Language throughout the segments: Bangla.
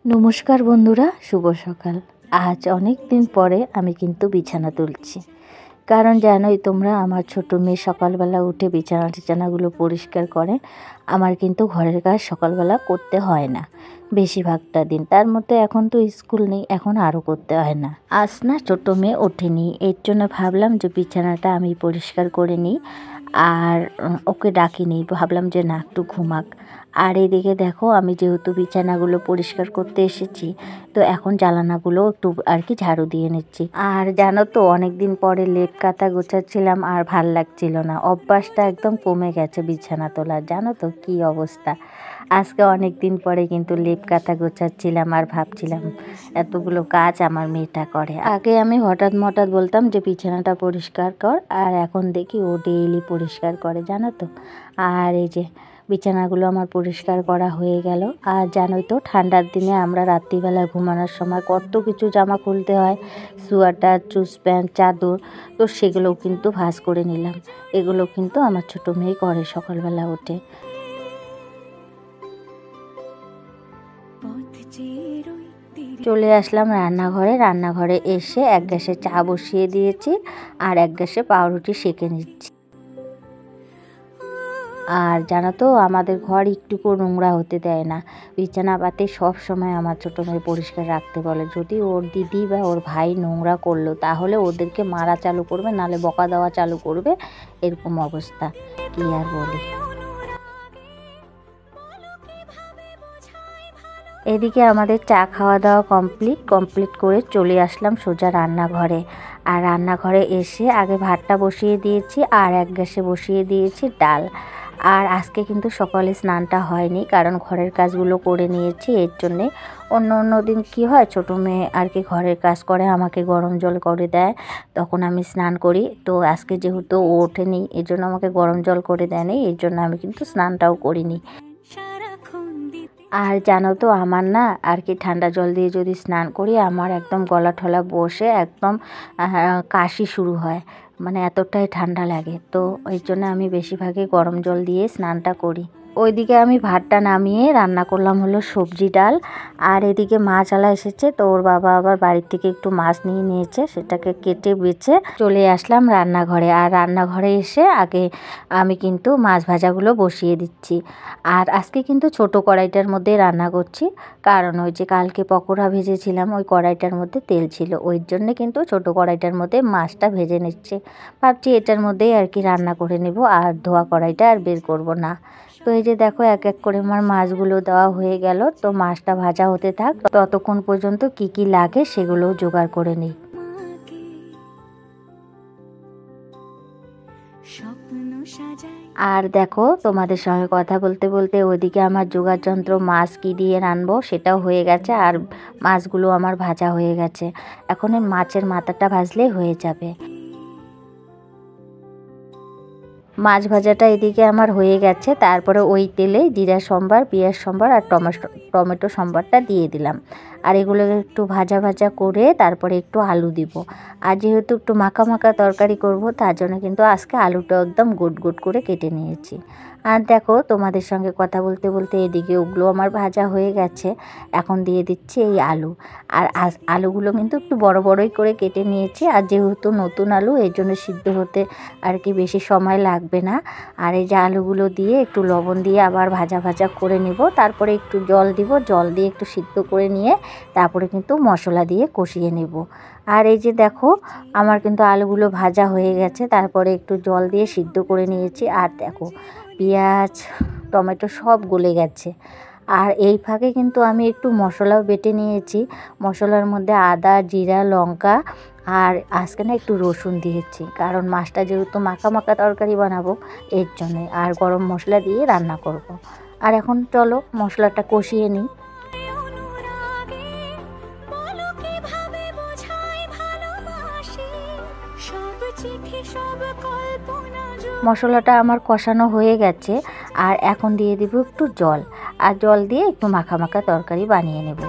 নমস্কার বন্ধুরা, শুভ সকাল। আজ অনেক দিন পরে আমি কিন্তু বিছানা তুলছি, কারণ জানোই তোমরা আমার ছোট মেয়ে সকালবেলা উঠে বিছানাগুলো পরিষ্কার করে। আমার কিন্তু ঘরের কাজ সকালবেলা করতে হয় না বেশিরভাগটা দিন, তার মধ্যে এখন তো স্কুল নেই, এখন আরও করতে হয় না। আজ না ছোট মেয়ে ওঠেনি, এর জন্য ভাবলাম যে বিছানাটা আমি পরিষ্কার করে নিই। আর ওকে ডাকিনি, ভাবলাম যে না একটু ঘুমাক। আর এদিকে দেখো, আমি যেহেতু বিছানাগুলো পরিষ্কার করতে এসেছি, তো এখন জানালাগুলো একটু আর কি ঝাড়ু দিয়ে নিচ্ছি। আর জানো তো, অনেক দিন পরে লেপ কাঁথা গোছাচ্ছিলাম আর ভাল লাগছিল না, অভ্যাসটা একদম কমে গেছে বিছানা তোলার। জানো তো কি অবস্থা। আজকে অনেক দিন পরে কিন্তু লেপ কাঁথা গোছাচ্ছিলাম আর ভাবছিলাম এতগুলো কাজ আমার মেয়েটা করে। আগে আমি হঠাৎ বলতাম যে বিছানাটা পরিষ্কার কর, আর এখন দেখি ও ডেইলি পরিষ্কার করে, জানো তো। আর এই যে বিছানাগুলো আমার পরিষ্কার করা হয়ে গেল। আর জানোই তো, ঠান্ডার দিনে আমরা রাত্রিবেলা ঘুমানোর সময় কত কিছু জামা খুলতে হয়, সোয়েটার, চুজ প্যান্ট, চাদর, তো সেগুলোও কিন্তু ভাঁজ করে নিলাম। এগুলো কিন্তু আমার ছোটো মেয়ে করে সকালবেলা উঠে। চলে আসলাম রান্নাঘরে এসে এক গ্যাসে চা বসিয়ে দিয়েছি আর এক গ্যাসে পাউরুটি সেঁকে নিচ্ছি। আর জানো তো, আমাদের ঘর একটুকু নোংরা হতে দেয় না, বিছানা পাতি সব সময় আমার ছোটো মেয়ে পরিষ্কার রাখতে বলে। যদি ওর দিদি বা ওর ভাই নোংরা করলো, তাহলে ওদেরকে মারা চালু করবে, নালে বকা দেওয়া চালু করবে, এরকম অবস্থা। কি আর বলি। এদিকে আমাদের চা খাওয়া দাওয়া কমপ্লিট করে চলে আসলাম সোজা রান্নাঘরে। আর রান্নাঘরে এসে আগে ভাতটা বসিয়ে দিয়েছি আর এক গ্যাসে বসিয়ে দিয়েছি ডাল। আর আজকে কিন্তু সকালে স্নানটা হয়নি, কারণ ঘরের কাজগুলো করে নিয়েছি, এর জন্যে। অন্য দিন কি হয়, ছোটো মেয়ে আর কি ঘরের কাজ করে, আমাকে গরম জল করে দেয়, তখন আমি স্নান করি। তো আজকে যেহেতু ও ওঠেনি, এর জন্য আমাকে গরম জল করে দেয়নি, এর জন্য আমি কিন্তু স্নানটাও করিনি। আর জানো তো, আমার না আর কি ঠান্ডা জল দিয়ে যদি স্নান করি, আমার একদম গলা ঠলা বসে একদম কাশি শুরু হয়, মানে এতটাই ঠান্ডা লাগে। তো ওই জন্য আমি বেশিরভাগই গরম জল দিয়ে স্নানটা করি। ওইদিকে আমি ভাতটা নামিয়ে রান্না করলাম হলো সবজি ডাল। আর এদিকে মাছ আলা এসেছে, তো ওর বাবা আবার বাড়ির থেকে একটু মাছ নিয়ে নিয়েছে, সেটাকে কেটে বেছে চলে আসলাম রান্নাঘরে। আর রান্নাঘরে এসে আগে আমি কিন্তু মাছ ভাজাগুলো বসিয়ে দিচ্ছি। আর আজকে কিন্তু ছোট কড়াইটার মধ্যে রান্না করছি, কারণ ওই যে কালকে পকোড়া ভেজেছিলাম, ওই কড়াইটার মধ্যে তেল ছিল, ওই জন্যে কিন্তু ছোট কড়াইটার মধ্যে মাছটা ভেজে নিচ্ছে। ভাবছি এটার মধ্যেই আর কি রান্না করে নেব, আর ধোয়া কড়াইটা আর বের করব না। তো এই যে দেখো, এক এক করে আমার মাছগুলো দেওয়া হয়ে গেল। তো মাছটা ভাজা হতে থাক, ততক্ষণ পর্যন্ত কি লাগে সেগুলোও জোগাড় করে নিই। আর দেখো, তোমাদের সঙ্গে কথা বলতে বলতে ওইদিকে আমার জোগাড় যন্ত্র, মাছ কি দিয়ে রানবো সেটাও হয়ে গেছে, আর মাছগুলো আমার ভাজা হয়ে গেছে। এখন এই মাছের মাথাটা ভাজলেই হয়ে যাবে। মাছ ভাজাটা এদিকে আমার হয়ে গেছে, তারপরে ওই তেলে জিরা সম্বার, পেঁয়াজ সম্বার আর টমেটো সম্বারটা দিয়ে দিলাম। আর এগুলো একটু ভাজা করে তারপরে একটু আলু দিব। আর যেহেতু একটু মাখা তরকারি করব, তার জন্য কিন্তু আজকে আলুটা একদম গোট করে কেটে নিয়েছি। আর দেখো, তোমাদের সঙ্গে কথা বলতে বলতে এদিকে ওগুলো আমার ভাজা হয়ে গেছে। এখন দিয়ে দিচ্ছি এই আলু। আর আলুগুলো কিন্তু একটু বড়ই করে কেটে নিয়েছি, আর যেহেতু নতুন আলু, এর জন্য সিদ্ধ হতে আর কি বেশি সময় লাগবে না। আর এই যে আলুগুলো দিয়ে একটু লবণ দিয়ে আবার ভাজা করে নিব, তারপরে একটু জল দিব, জল দিয়ে একটু সিদ্ধ করে নিয়ে তারপরে কিন্তু মশলা দিয়ে কষিয়ে নেব। আর এই যে দেখো, আমার কিন্তু আলুগুলো ভাজা হয়ে গেছে, তারপরে একটু জল দিয়ে সিদ্ধ করে নিয়েছি। আর দেখো, পেঁয়াজ, টমেটো সব গলে গেছে। আর এই ফাঁকে কিন্তু আমি একটু মশলাও বেটে নিয়েছি। মশলার মধ্যে আদা, জিরা, লঙ্কা আর আজকে না একটু রসুন দিয়েছি, কারণ মাছটা যেহেতু মাখা তরকারি বানাবো, এর জন্যে। আর গরম মশলা দিয়ে রান্না করব। আর এখন চলো মশলাটা কষিয়ে নিই। মশলাটা আমার কষানো হয়ে গেছে, আর এখন দিয়ে দিব একটু জল, আর জল দিয়ে একটু মাখা তরকারি বানিয়ে নেব।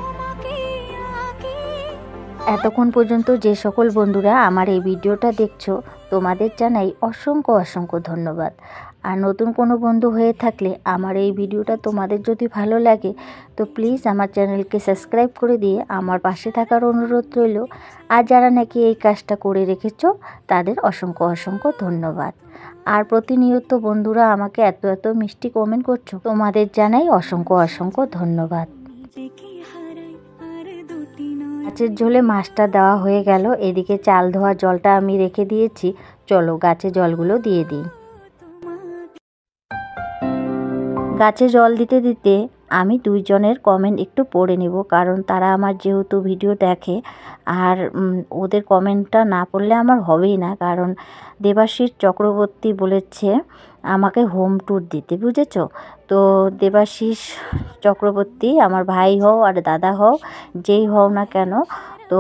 এতক্ষণ পর্যন্ত যে সকল বন্ধুরা আমার এই ভিডিওটা দেখছো, তোমাদের জানাই অসংখ্য ধন্যবাদ। আর নতুন কোনো বন্ধু হয়ে থাকলে আমার এই ভিডিওটা তোমাদের যদি ভালো লাগে তো প্লিজ আমার চ্যানেলকে সাবস্ক্রাইব করে দিয়ে আমার পাশে থাকার অনুরোধ রইল। আর যারা নাকি এই কাজটা করে রেখেছো তাদের অসংখ্য অসংখ্য ধন্যবাদ। আর প্রতিনিয়ত বন্ধুরা আমাকে এত এত মিষ্টি কমেন্ট করছো, তোমাদের জানাই অসংখ্য অসংখ্য ধন্যবাদ। গাছের ঝোলে মাছটা দেওয়া হয়ে গেল, এদিকে চাল ধোয়া জলটা আমি রেখে দিয়েছি। চলো গাছে জলগুলো দিয়ে দিই। গাছে জল দিতে দিতে আমি দুইজনের কমেন্ট একটু পড়ে নেব, কারণ তারা আমার যেহেতু ভিডিও দেখে আর ওদের কমেন্টটা না পড়লে আমার হবেই না। কারণ দেবাশিস চক্রবর্তী বলেছে আমাকে হোম ট্যুর দিতে, বুঝেছো? তো দেবাশিস চক্রবর্তী আমার ভাই হও আর দাদা হও, যেই হও না কেন, তো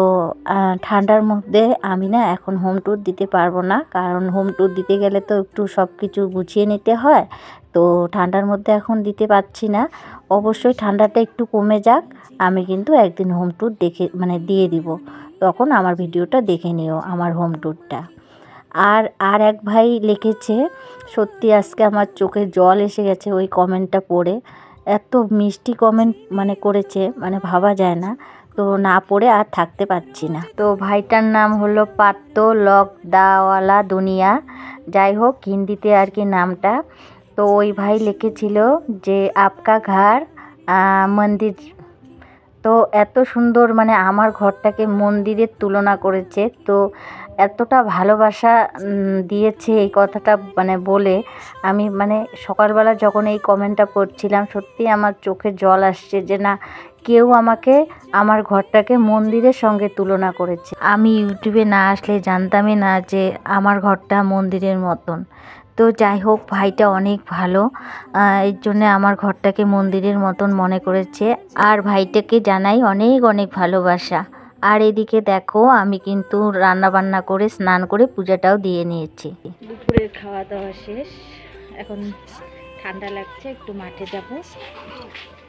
ঠান্ডার মধ্যে আমি না এখন হোম ট্যুর দিতে পারবো না, কারণ হোম ট্যুর দিতে গেলে তো একটু সব কিছু গুছিয়ে নিতে হয়। তো ঠান্ডার মধ্যে এখন দিতে পারছি না। অবশ্যই ঠান্ডাটা একটু কমে যাক, আমি কিন্তু একদিন হোম ট্যুর দিয়ে দিব, তখন আমার ভিডিওটা দেখে নিও আমার হোম ট্যুরটা। আর এক ভাই লিখেছে, সত্যি আজকে আমার চোখে জল এসে গেছে ওই কমেন্টটা পড়ে। এত মিষ্টি কমেন্ট করেছে, ভাবা যায় না। তো না পড়ে আর থাকতে পারছি না। তো ভাইটার নাম হলো পাত্তো লক দাওয়ালা দুনিয়া, যাই হোক হিন্দিতে আর কি নামটা। তো ওই ভাই লিখেছিল যে আপকা ঘর মন্দির। তো এত সুন্দর আমার ঘরটাকে মন্দিরের তুলনা করেছে। তো এতটা ভালোবাসা দিয়েছে এই কথাটা বলে আমি সকালবেলা যখন এই কমেন্টটা পড়ছিলাম সত্যি আমার চোখে জল আসছে, যে না কেউ আমাকে আমার ঘরটাকে মন্দিরের সঙ্গে তুলনা করেছে। আমি ইউটিউবে না আসলে জানতামই না যে আমার ঘরটা মন্দিরের মতন। তো যাই হোক ভাইটা অনেক ভালো, এর জন্যে আমার ঘরটাকে মন্দিরের মতন মনে করেছে। আর ভাইটাকে জানাই অনেক অনেক ভালোবাসা। আর এদিকে দেখো আমি কিন্তু রান্না বান্না করে স্নান করে পূজাটাও দিয়ে নিয়েছি। দুপুরের খাওয়া দাওয়া শেষ, এখন ঠান্ডা লাগছে, একটু মাঠে যাব,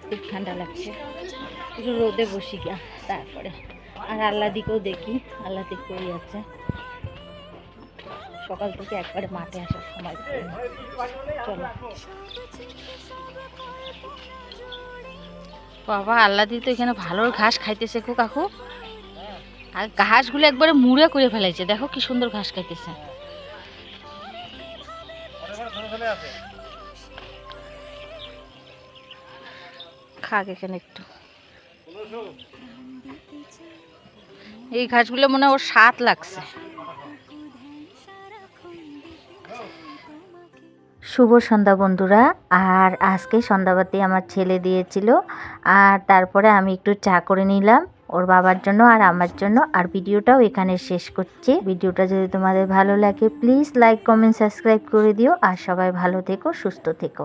খুব ঠান্ডা লাগছে, একটু রোদে বসি গিয়া তারপরে। আর আল্লাহ দিকেও দেখি, আল্লাহ দিকেই আছে। সকাল থেকে একবারে মাঠে আসার সময়। চলো বাবা, আল্লাদি তো এখানে ভালো ঘাস খাইতেছে গো কাকু। আর ঘাসগুলো একবারে মুড়ে করে ফেলাইছে, দেখো কি সুন্দর ঘাস খাইতেছে। খাক এখানে একটু। এই ঘাসগুলো মনে হয় ওর স্বাদ লাগছে। শুভ সন্ধ্যা বন্ধুরা। আর আজকে সন্ধ্যাবাতি আমার ছেলে দিয়েছিল, আর তারপরে আমি একটু চা করে নিলাম ওর বাবার জন্য আর আমার জন্য। আর ভিডিওটাও এখানে শেষ করছি। ভিডিওটা যদি তোমাদের ভালো লাগে প্লিজ লাইক কমেন্ট সাবস্ক্রাইব করে দিও। আর সবাই ভালো থেকো, সুস্থ থেকো।